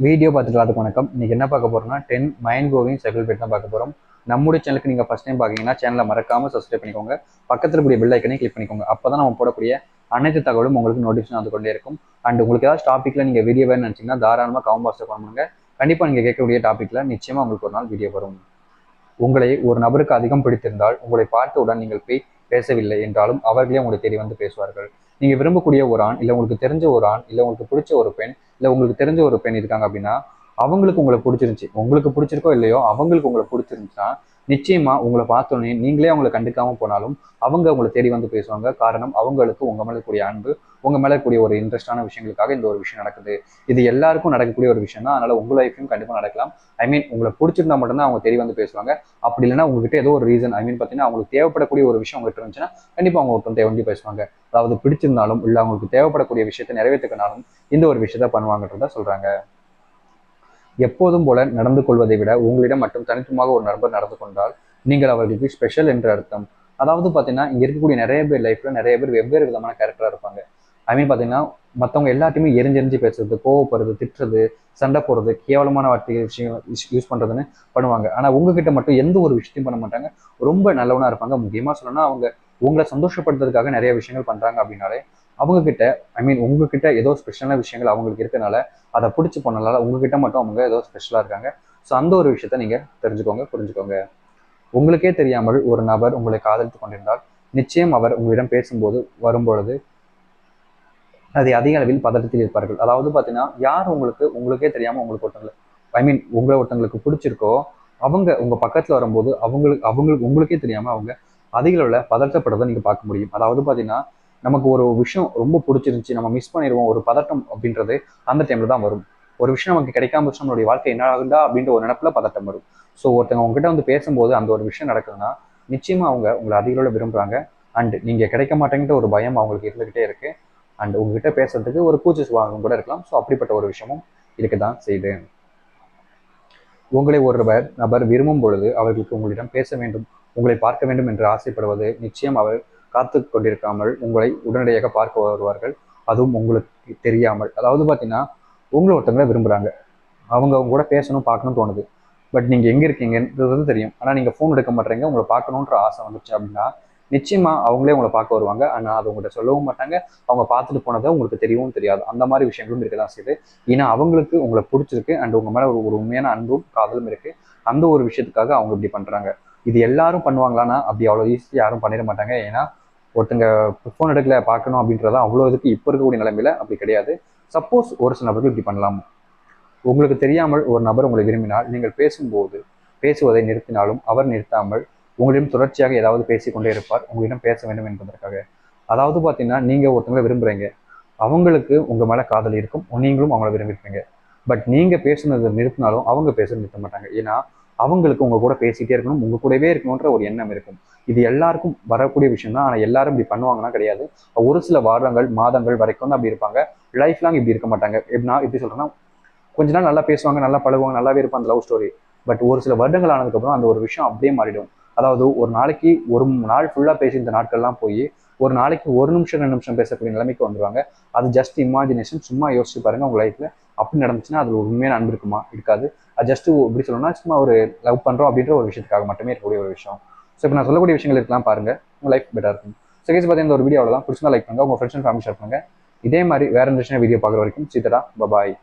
Video பார்த்துட்டு அதுக்கு வணக்கம். இன்னைக்கு என்ன பார்க்க போறோம்னா 10 மைண்ட் ப்ளோவிங் சைக்கிள் பேட் தான் பார்க்க போறோம். நம்முடைய சேனலுக்கு நீங்க ஃபர்ஸ்ட் டைம் பார்க்கீங்கன்னா சேனலை மறக்காம சப்ஸ்கிரைப் பண்ணிக்கோங்க. பக்கத்துல கூடிய பெல் ஐக்கனை கிளிக் பண்ணிக்கோங்க. அப்பதான் நம்ம போடக்கூடிய அனைத்து தகவலும் உங்களுக்கு நோட்டிஃபிகேஷன் வந்து கொண்டே இருக்கும். அண்ட் உங்களுக்கு ஏதாவது டாபிக்ல நீங்க வீடியோ வேணும்னு நினைச்சீங்கன்னா தாராளமா கமெண்ட் பாக்ஸ்ல பண்ணுங்க. கண்டிப்பா நீங்க கேட்கக்கூடிய டாபிக்ல நிச்சயமா உங்களுக்கு ஒரு நாள் வீடியோ வரும். உங்களை ஒரு நபருக்கு அதிகம் பிடித்திருந்தால் உங்களை பார்த்தவுடன் நீங்கள் போய் பேசவில்லை என்றாலும் அவர்களே உங்களை தேடி வந்து பேசுவார்கள். நீங்க விரும்பக்கூடிய ஒரு ஆண், இல்லை உங்களுக்கு தெரிஞ்ச ஒரு ஆண், இல்லை உங்களுக்கு பிடிச்ச ஒரு பெண், இல்லை உங்களுக்கு தெரிஞ்ச ஒரு பெண் இருக்காங்க அப்படின்னா அவங்களுக்கு உங்களை பிடிச்சிருந்துச்சு, உங்களுக்கு பிடிச்சிருக்கோ இல்லையோ அவங்களுக்கு உங்களை பிடிச்சிருந்துச்சுன்னா நிச்சயமா உங்களை பார்த்தோன்னே நீங்களே அவங்களை கண்டுக்காம போனாலும் அவங்க உங்களை தேடி வந்து பேசுவாங்க. காரணம் அவங்களுக்கு உங்க மேல கூடிய அன்பு, உங்க மேல கூடிய ஒரு இன்ட்ரெஸ்டான விஷயங்களுக்காக இந்த ஒரு விஷயம் நடக்குது. இது எல்லாருக்கும் நடக்கக்கூடிய ஒரு விஷயம் தான். அதனால உங்க லைஃப்லையும் கண்டிப்பா நடக்கலாம். உங்களை பிடிச்சிருந்தா மட்டும்தான் அவங்க தேடி வந்து பேசுவாங்க. அப்படி இல்லைன்னா உங்ககிட்ட ஏதோ ஒரு ரீசன் பார்த்தீங்கன்னா அவங்களுக்கு தேவைப்படக்கூடிய ஒரு விஷயம் உங்ககிட்ட இருந்துச்சுன்னா கண்டிப்பா அவங்க ஒருத்தன் தேடி பேசுவாங்க. அதாவது பிடிச்சிருந்தாலும் இல்லை அவங்களுக்கு தேவைப்படக்கூடிய விஷயத்தை நிறைவேற்றுக்கனாலும் இந்த ஒரு விஷயத்த பண்ணுவாங்கன்றத சொல்றாங்க. எப்போதும் போல நடந்து கொள்வதை விட உங்களிடம் மட்டும் தனித்துவமாக ஒரு நபர் நடந்து கொண்டால் நீங்கள் அவர்களுக்கு ஸ்பெஷல் என்று அர்த்தம். அதாவது பார்த்தீங்கன்னா இங்க இருக்கக்கூடிய நிறைய பேர் லைஃப்ல நிறைய பேர் வெவ்வேறு விதமான கேரக்டரா இருப்பாங்க. பார்த்தீங்கன்னா மற்றவங்க எல்லாத்தையுமே எரிஞ்செறிஞ்சு பேசுறது, கோவப்படுறது, திட்டுறது, சண்டை போடுறது, கேவலமான வார்த்தை விஷயம் யூஸ் பண்றதுன்னு பண்ணுவாங்க. ஆனா உங்ககிட்ட மட்டும் எந்த ஒரு விஷயத்தையும் பண்ண மாட்டாங்க. ரொம்ப நல்லவனா இருப்பாங்க. முக்கியமா சொல்லணும்னா அவங்க உங்களை சந்தோஷப்படுத்துறதுக்காக நிறைய விஷயங்கள் பண்றாங்க அப்படின்னாலே அவங்க கிட்ட உங்ககிட்ட ஏதோ ஸ்பெஷலான விஷயங்கள் அவங்களுக்கு இருக்கனால அதை பிடிச்சி போனனால உங்ககிட்ட மட்டும் அவங்க ஏதோ ஸ்பெஷலா இருக்காங்க. ஸோ அந்த ஒரு விஷயத்த நீங்க தெரிஞ்சுக்கோங்க, புரிஞ்சுக்கோங்க. உங்களுக்கே தெரியாமல் ஒரு நபர் உங்களை காதலித்து கொண்டிருந்தால் நிச்சயம் அவர் உங்களிடம் பேசும்போது வரும்பொழுது அதை அதிக அளவில் பதட்டத்தில் இருப்பார்கள். அதாவது பார்த்தீங்கன்னா யார் உங்களுக்கே தெரியாம உங்களுக்கு ஒருத்தவங்களை உங்களை ஒருத்தங்களுக்கு பிடிச்சிருக்கோ அவங்க உங்க பக்கத்துல வரும்போது அவங்களுக்கு உங்களுக்கே தெரியாம அவங்க அதிக அளவில் பதட்டப்படுறதை நீங்க பார்க்க முடியும். அதாவது பார்த்தீங்கன்னா நமக்கு ஒரு விஷயம் ரொம்ப பிடிச்சிருந்துச்சு, நம்ம மிஸ் பண்ணிடுவோம், ஒரு பதட்டம் அப்படின்றது அந்த டைம்ல தான் வரும். ஒரு விஷயம் நமக்கு கிடைக்காம போச்சு, நம்மளுடைய வாழ்க்கை என்ன ஆகுண்டா அப்படின்ற ஒரு நினைப்புல பதட்டம் வரும். ஸோ ஒருத்தவங்க உங்ககிட்ட வந்து பேசும்போது அந்த ஒரு விஷயம் நடக்குதுன்னா நிச்சயமா அவங்க உங்களை அதிக அளவில் விரும்புறாங்க. அண்ட் நீங்க கிடைக்க மாட்டேங்கிற ஒரு பயம் அவங்களுக்கு இருந்துகிட்டே இருக்கு. அண்ட் உங்ககிட்ட பேசுறதுக்கு ஒரு கூச்ச சுபாவம் கூட இருக்கலாம். ஸோ அப்படிப்பட்ட ஒரு விஷயமும் இருக்குதான் செய்யுது. உங்களை ஒரு நபர் விரும்பும் பொழுது அவர்களுக்கு உங்களிடம் பேச வேண்டும், உங்களை பார்க்க வேண்டும் என்று ஆசைப்படுவது நிச்சயம் அவர் காத்து கொண்டிருக்காமல் உங்களை உடனடியாக பார்க்க வருவார்கள். அதுவும் உங்களுக்கு தெரியாமல். அதாவது பார்த்தீங்கன்னா உங்களை ஒருத்தவங்களை விரும்புகிறாங்க, அவங்க கூட பேசணும் பார்க்கணும்னு தோணுது. பட் நீங்கள் எங்கே இருக்கீங்கன்றது தெரியும். ஆனால் நீங்கள் ஃபோன் எடுக்க மாட்டேறீங்க. உங்களை பார்க்கணுன்ற ஆசை வந்துச்சு அப்படின்னா நிச்சயமா அவங்களே உங்களை பார்க்க வருவாங்க. ஆனால் அதை உங்கள்கிட்ட சொல்லவும் மாட்டாங்க. அவங்க பார்த்துட்டு போனதை உங்களுக்கு தெரியவும் தெரியாது. அந்த மாதிரி விஷயங்களும் இருக்க தான் செய்யுது. ஏன்னா அவங்களுக்கு உங்களை பிடிச்சிருக்கு அண்ட் உங்க மேலே ஒரு உண்மையான அன்பும் காதலும் இருக்கு. அந்த ஒரு விஷயத்துக்காக அவங்க இப்படி பண்றாங்க. இது எல்லாரும் பண்ணுவாங்களான்னா அப்படி அவ்வளோ ஈஸியாக யாரும் பண்ணிட மாட்டாங்க. ஏன்னா ஒருத்தங்க ஃபோன் எடுக்கல பார்க்கணும் அப்படின்றத அவ்வளோ இதுக்கு இப்போ இருக்கக்கூடிய நிலைமையில அப்படி கிடையாது. சப்போஸ் ஒரு சில நபர்கள் இப்படி பண்ணலாம். உங்களுக்கு தெரியாமல் ஒரு நபர் உங்களை விரும்பினால் நீங்கள் பேசுவதை நிறுத்தினாலும் அவர் நிறுத்தாமல் உங்களிடம் தொடர்ச்சியாக ஏதாவது பேசிக்கொண்டே இருப்பார், உங்களிடம் பேச வேண்டும் என்பதற்காக. அதாவது பார்த்தீங்கன்னா நீங்க ஒருத்தவங்களை விரும்புறீங்க, அவங்களுக்கு உங்க மேல காதல் இருக்கும், நீங்களும் அவங்கள விரும்பிருப்பீங்க. பட் நீங்க பேசுனதை நிறுத்தினாலும் அவங்க பேச நிறுத்த மாட்டாங்க. ஏன்னா அவங்களுக்கு உங்க கூட பேசிட்டே இருக்கணும், உங்க கூடவே இருக்கணுன்ற ஒரு எண்ணம் இருக்கும். இது எல்லாருக்கும் வரக்கூடிய விஷயம் தான். ஆனால் எல்லாரும் இப்படி பண்ணுவாங்கன்னா கிடையாது. ஒரு சில வாரங்கள் மாதங்கள் வரைக்கும் தான் அப்படி இருப்பாங்க. லைஃப் லாங் இப்படி இருக்க மாட்டாங்க. எப்படின்னா எப்படி சொல்றேன்னா கொஞ்ச நாள் நல்லா பேசுவாங்க, நல்லா பழகுவாங்க, நல்லாவே இருக்கும் அந்த லவ் ஸ்டோரி. பட் ஒரு சில வருடங்கள் ஆனதுக்கப்புறம் அந்த ஒரு விஷயம் அப்படியே மாறிடும். அதாவது ஒரு நாளைக்கு ஒரு நாள் ஃபுல்லாக பேசியிருந்த நாட்கள்லாம் போய் ஒரு நாளைக்கு ஒரு நிமிஷம் 2 நிமிஷம் பேசக்கூடிய நிலைமைக்கு வந்துருவாங்க. அது ஜஸ்ட் இமேஜினேஷன். சும்மா யோசிச்சு பாருங்க உங்க லைஃப்ல அப்படி நடந்துச்சுன்னா அது ஒரு உண்மையான அன்பு இருக்குமா? இருக்காது. அது ஜஸ்ட் எப்படி சொல்லணும்னா சும்மா ஒரு லவ் பண்றோம் அப்படின்ற ஒரு விஷயத்துக்காக மட்டுமே இருக்கக்கூடிய ஒரு விஷயம். ஸோ இப்போ நான் சொல்லக்கூடிய விஷயங்கள் இருக்கலாம் பாருங்க, உங்க லைஃப் பெட்டா இருக்கும். ஸோ கேஸ் பார்த்தீங்கன்னா இந்த ஒரு வீடியோவில் தான் பிடிச்சிருந்தா லைக் பண்ணுங்க, உங்க ஃப்ரெண்ட்ஸ் அண்ட் ஃபேமிலி ஷேர் பண்ணுங்க. இதே மாதிரி வேற இன்ட்ரெஸ்டான வீடியோ பார்க்குற வரைக்கும் சீதா, பபாய்.